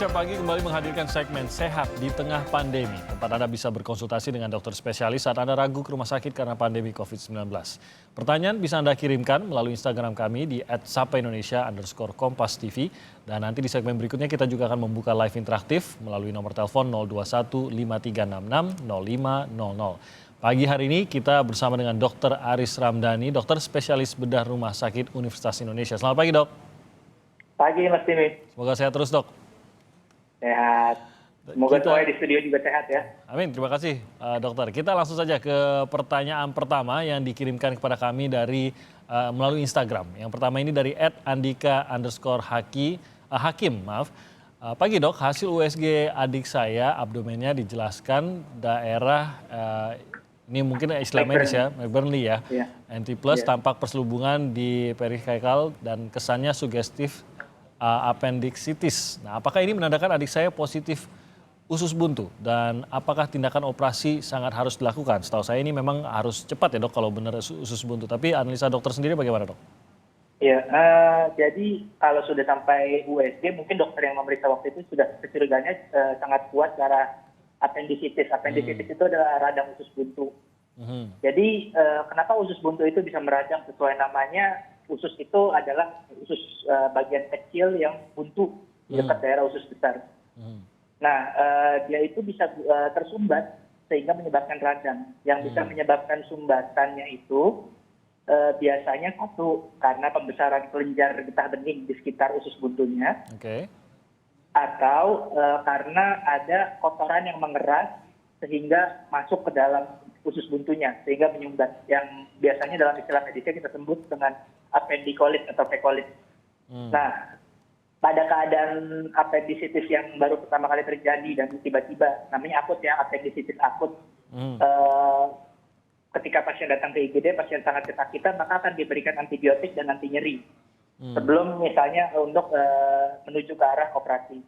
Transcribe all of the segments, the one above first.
Indonesia Pagi kembali menghadirkan segmen Sehat di Tengah Pandemi. Tempat Anda bisa berkonsultasi dengan dokter spesialis saat Anda ragu ke rumah sakit karena pandemi COVID-19. Pertanyaan bisa Anda kirimkan melalui Instagram kami di @sapaindonesia_kompas.tv. Dan nanti di segmen berikutnya kita juga akan membuka live interaktif melalui nomor telepon 021 5366 0500. Pagi hari ini kita bersama dengan Dr. Aris Ramdhani, dokter spesialis bedah Rumah Sakit Universitas Indonesia. Selamat pagi, Dok. Pagi, Mas Timi. Semoga sehat terus, Dok. Sehat. Semoga semuanya di studio juga sehat ya. Amin, terima kasih dokter. Kita langsung saja ke pertanyaan pertama yang dikirimkan kepada kami dari melalui Instagram. Yang pertama ini dari @andika_hakim. Pagi dok, hasil USG adik saya abdomennya dijelaskan daerah ini mungkin istilah medis ya, McBurney ya. Iya. NT plus tampak perselubungan di perikardial dan kesannya sugestif appendicitis. Nah, apakah ini menandakan adik saya positif usus buntu dan apakah tindakan operasi sangat harus dilakukan? Setahu saya ini memang harus cepat ya dok kalau benar usus buntu. Tapi analisa dokter sendiri bagaimana dok? Ya, jadi kalau sudah sampai USG, mungkin dokter yang memeriksa waktu itu sudah kecurigaannya sangat kuat ke arah appendicitis. Appendicitis itu adalah radang usus buntu. Jadi kenapa usus buntu itu bisa meradang sesuai namanya? Usus itu adalah usus bagian kecil yang buntu di dekat daerah usus besar. Nah, dia itu bisa tersumbat sehingga menyebabkan radang. Yang bisa menyebabkan sumbatannya itu biasanya satu karena pembesaran kelenjar getah bening di sekitar usus buntunya, atau karena ada kotoran yang mengeras sehingga masuk ke dalam usus buntunya sehingga menyumbat, yang biasanya dalam istilah medisnya kita sebut dengan appendicolit atau fecolit. Nah, pada keadaan appendicitis yang baru pertama kali terjadi dan tiba-tiba, namanya akut ya, appendicitis akut. Ketika pasien datang ke IGD, pasien sangat kesakitan, maka akan diberikan antibiotik dan anti nyeri sebelum misalnya untuk menuju ke arah operasi.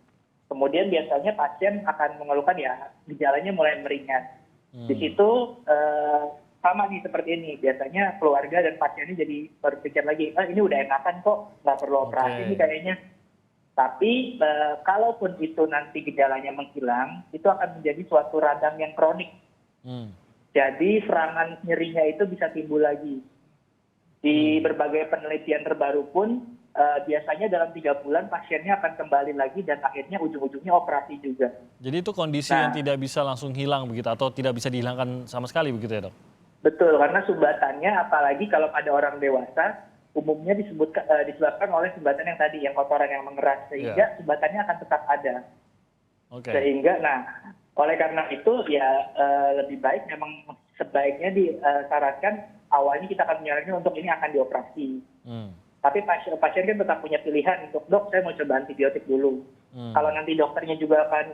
Kemudian biasanya pasien akan mengeluhkan ya gejalanya mulai meringan. Di situ sama nih seperti ini, biasanya keluarga dan pasiennya jadi berpikir lagi, ini udah enakan kok, nggak perlu operasi nih kayaknya. Tapi kalaupun itu nanti gejalanya menghilang, itu akan menjadi suatu radang yang kronik. Jadi serangan nyerinya itu bisa timbul lagi. Di berbagai penelitian terbaru pun biasanya dalam 3 bulan pasiennya akan kembali lagi dan akhirnya ujung-ujungnya operasi juga. Jadi itu kondisi yang tidak bisa langsung hilang begitu atau tidak bisa dihilangkan sama sekali begitu ya dok? Betul, karena sumbatannya apalagi kalau pada orang dewasa umumnya disebabkan oleh sumbatan yang tadi, yang kotoran yang mengeras, sehingga sumbatannya akan tetap ada. Sehingga, nah, oleh karena itu ya lebih baik memang sebaiknya disarankan awalnya kita akan menyarankan untuk ini akan dioperasi. Tapi pasien kan tetap punya pilihan untuk, dok saya mau coba antibiotik dulu. Kalau nanti dokternya juga akan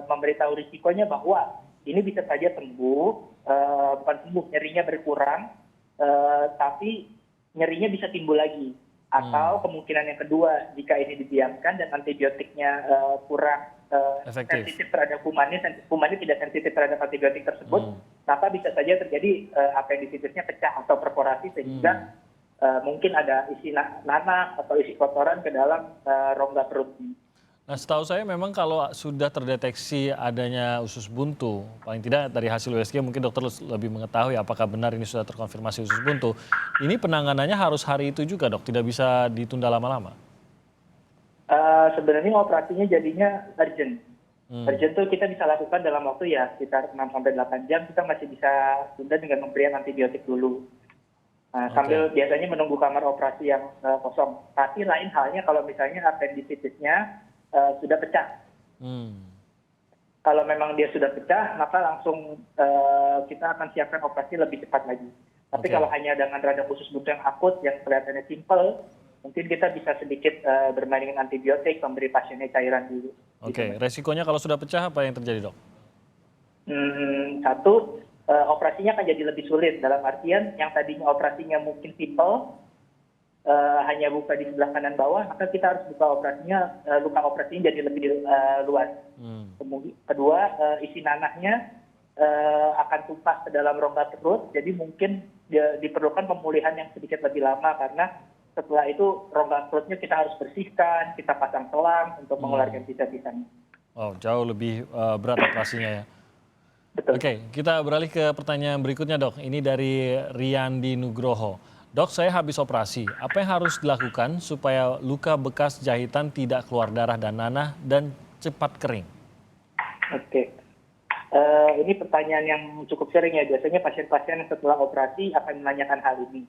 memberitahu risikonya bahwa ini bisa saja sembuh, bukan sembuh, nyerinya berkurang, tapi nyerinya bisa timbul lagi. Atau kemungkinan yang kedua, jika ini didiamkan dan antibiotiknya kurang sensitif terhadap kumannya tidak sensitif terhadap antibiotik tersebut, maka bisa saja terjadi appendicitisnya pecah atau perforasi sehingga mungkin ada isi nanah atau isi kotoran ke dalam rongga perut. Nah, setahu saya memang kalau sudah terdeteksi adanya usus buntu, paling tidak dari hasil USG mungkin dokter lebih mengetahui apakah benar ini sudah terkonfirmasi usus buntu. Ini penanganannya harus hari itu juga dok, tidak bisa ditunda lama-lama. Sebenarnya operasinya jadinya urgent. Urgent itu kita bisa lakukan dalam waktu ya sekitar 6-8 jam, kita masih bisa tunda dengan memberikan antibiotik dulu. Sambil biasanya menunggu kamar operasi yang kosong. Tapi lain halnya kalau misalnya appendicitisnya sudah pecah. Kalau memang dia sudah pecah, maka langsung kita akan siapkan operasi lebih cepat lagi. Tapi kalau hanya dengan radang usus buntu yang akut, yang kelihatannya simple, mungkin kita bisa sedikit bermain dengan antibiotik, memberi pasiennya cairan dulu. Resikonya kalau sudah pecah apa yang terjadi dok? Satu, operasinya akan jadi lebih sulit. Dalam artian yang tadinya operasinya mungkin simple, hanya buka di sebelah kanan bawah, maka kita harus buka operasinya, luka operasinya jadi lebih luas. Kedua, isi nanahnya akan tumpah ke dalam rongga perut, jadi mungkin diperlukan pemulihan yang sedikit lebih lama karena setelah itu rongga perutnya kita harus bersihkan, kita pasang selang untuk mengeluarkan sisa-sisanya. Oh, jauh lebih berat operasinya ya. Betul. Oke, kita beralih ke pertanyaan berikutnya, Dok. Ini dari Riyandi Nugroho. Dok, saya habis operasi. Apa yang harus dilakukan supaya luka bekas jahitan tidak keluar darah dan nanah dan cepat kering? Oke. Ini pertanyaan yang cukup sering ya. Biasanya pasien-pasien setelah operasi akan menanyakan hal ini.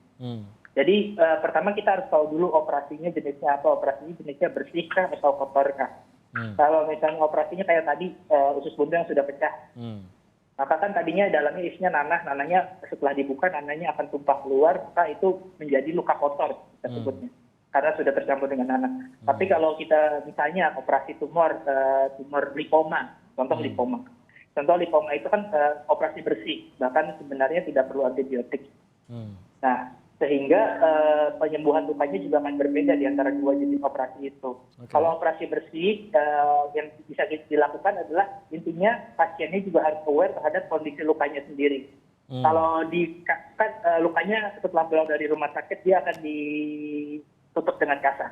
Jadi pertama kita harus tahu dulu operasinya jenisnya apa. Operasinya jenisnya bersihkah atau kotorkah. Kalau misalnya operasinya kayak tadi usus buntu yang sudah pecah. Maka kan tadinya dalamnya isinya nanah, nanahnya setelah dibuka nanahnya akan tumpah keluar, maka itu menjadi luka kotor kita sebutnya. Karena sudah tercampur dengan nanah. Tapi kalau kita misalnya operasi tumor lipoma, contoh lipoma. Contoh lipoma itu kan operasi bersih, bahkan sebenarnya tidak perlu antibiotik. Nah, sehingga penyembuhan lukanya juga akan berbeda di antara dua jenis operasi itu. Kalau operasi bersih yang bisa dilakukan adalah intinya pasiennya juga harus aware terhadap kondisi lukanya sendiri. Kalau lukanya setelah pulang dari rumah sakit dia akan ditutup dengan kasa.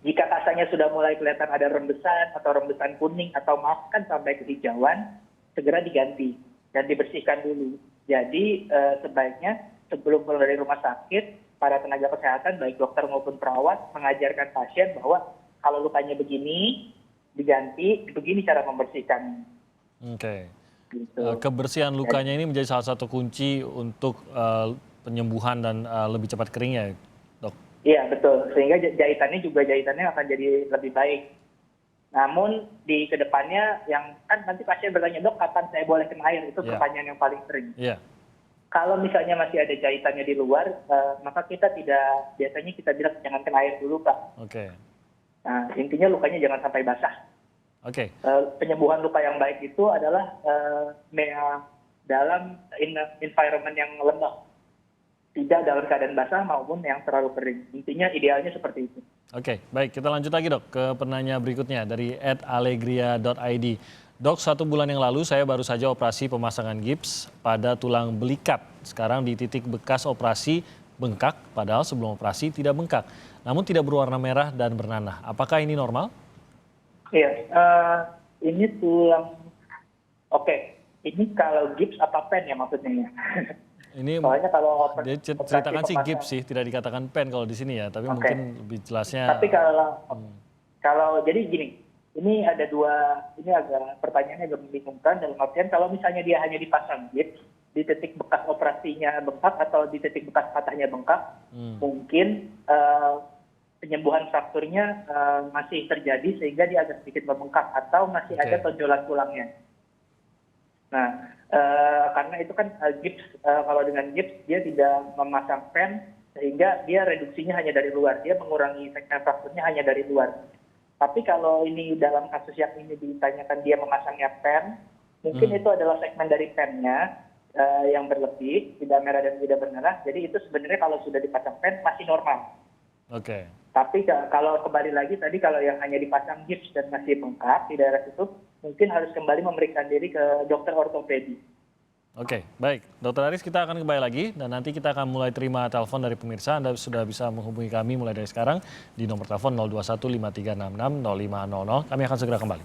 Jika kasanya sudah mulai kelihatan ada rembesan atau rembesan kuning atau bahkan sampai kehijauan, segera diganti dan dibersihkan dulu. Jadi sebaiknya sebelum keluar dari rumah sakit, para tenaga kesehatan baik dokter maupun perawat mengajarkan pasien bahwa kalau lukanya begini diganti, begini cara membersihkannya. Oke. Gitu. Kebersihan lukanya ini menjadi salah satu kunci untuk penyembuhan dan lebih cepat keringnya, Dok. Iya betul, sehingga jahitannya akan jadi lebih baik. Namun di kedepannya yang kan nanti pasien bertanya, dok kapan saya boleh kena air? Itu pertanyaan yang paling sering. Kalau misalnya masih ada jahitannya di luar, maka biasanya kita bilang jangan kena air dulu, Pak. Nah, intinya lukanya jangan sampai basah. Penyembuhan luka yang baik itu adalah dalam environment yang lembab. Tidak dalam keadaan basah maupun yang terlalu kering. Intinya idealnya seperti itu. Oke, baik. Kita lanjut lagi, Dok, ke penanya berikutnya dari @allegria.id. Dok, 1 bulan yang lalu saya baru saja operasi pemasangan gips pada tulang belikat. Sekarang di titik bekas operasi bengkak, padahal sebelum operasi tidak bengkak. Namun tidak berwarna merah dan bernanah. Apakah ini normal? Iya, ini tulang. Oke, ini kalau gips apa pen ya maksudnya ya? Ini soalnya kalau dia ceritakan sih gips sih, tidak dikatakan pen kalau di sini ya. Tapi mungkin lebih jelasnya. Tapi kalau jadi gini. Ini ada ini agak pertanyaannya agak membingungkan dalam artian kalau misalnya dia hanya dipasang gips di titik bekas operasinya bengkak atau di titik bekas patahnya bengkak, mungkin penyembuhan frakturnya masih terjadi sehingga dia agak sedikit membengkak atau masih ada tonjolan tulangnya. Nah, karena itu kan gips, kalau dengan gips dia tidak memasang pen sehingga dia reduksinya hanya dari luar, dia mengurangi segmen frakturnya hanya dari luar. Tapi kalau ini dalam kasus yang ini ditanyakan dia memasangnya pen, mungkin itu adalah segmen dari pennya yang berlebih, tidak merah dan tidak bernanah. Jadi itu sebenarnya kalau sudah dipasang pen masih normal. Tapi kalau kembali lagi tadi kalau yang hanya dipasang gips dan masih bengkak di daerah situ, mungkin harus kembali memeriksa diri ke dokter ortopedi. Baik. Dokter Aris, kita akan kembali lagi dan nanti kita akan mulai terima telepon dari pemirsa. Anda sudah bisa menghubungi kami mulai dari sekarang di nomor telepon 021 5366 0500. Kami akan segera kembali.